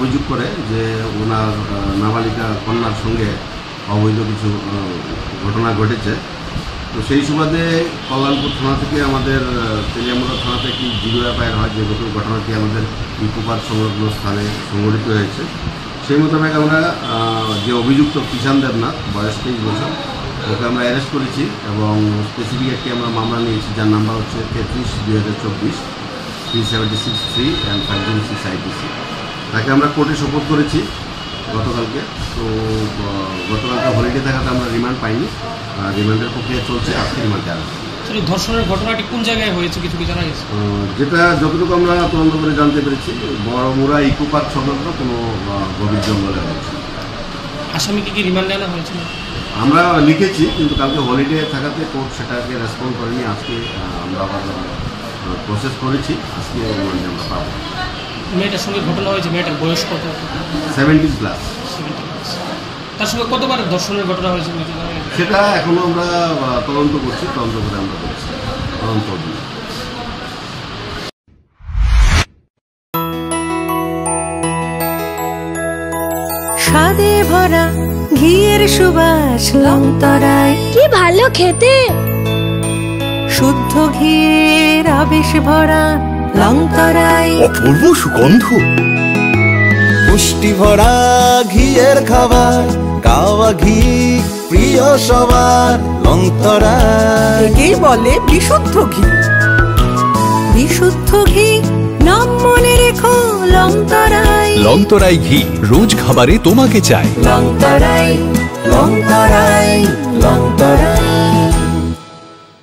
অভিযোগ করে যে ওনার নাবালিকা কন্যার সঙ্গে অবৈধ কিছু ঘটনা ঘটেছে। তো সেই সুবাদে কল্যাণপুর থানা থেকে আমাদের তেলিয়ামুড়া থানা থেকে জিরো এফআইআর হয়, যে ঘটনাটি আমাদের ইকো পার্ক সংলগ্ন স্থানে সংঘটিত হয়েছে। সেই মোতাবেক আমরা যে অভিযুক্ত কিষান দেবনাথ, বয়স 23 বছর, ওকে আমরা অ্যারেস্ট করেছি এবং স্পেসিফিক একটি আমরা মামলা নিয়েছি, যার নাম্বার হচ্ছে 33/2024 376-3 and 506 IPC। তাকে আমরা কোর্টে সোপোর্ট করেছি গতকালকে। তো গতকালকে হলিডে থাকাতে আমরা রিমান্ড পাইনি, রিমান্ডের প্রক্রিয়া চলছে, আজকে রিমান্ডে আসবে। ধর্ষণের ঘটনাটি কোন জায়গায় হয়েছে কিছু কি জানা গেছে? যেটা যতটুকু আমরা তদন্ত করে জানতে পেরেছি, বড়মুড়া ইকো পার্ক সংলগ্ন কোনো গভীর জঙ্গলে হয়েছে। আসামিকে কি রিমান্ডে আনা হয়েছে? আমরা লিখেছি, কিন্তু কালকে হলিডে থাকাতে কোর্ট সেটাকে রেসপন্ড করেনি। আজকে আমরা আবার প্রসেস করেছি, আজকে রিমান্ডে আমরা পাবো। মেয়েটার সঙ্গে ঘটনা হয়েছে, মেয়েটার বয়স কত? 70+। তার সঙ্গে কতবার ধর্ষণের ঘটনা হয়েছে সেটা এখনো আমরা তদন্ত করছি, তদন্ত করে আমরা করছি তদন্ত। স্বাদে ভরা ঘিয়ের সুবাস লংতরায়, কি ভালো খেতে। শুদ্ধ ঘিয়ের আবেশ ভরা লংতরায়, অপূর্ব সুগন্ধ, পুষ্টি ভরা ঘিয়ের খাবার, গাওয়া ঘি প্রিয় সবার লংতরায়। একেই বলে বিশুদ্ধ ঘি। বিশুদ্ধ ঘি নাম মনে রেখো লংতরায়। লংতরাই ঘি রোজ খাবারে তোমাকে চাই। লংতরায়, লংতরায়, লংতরায়।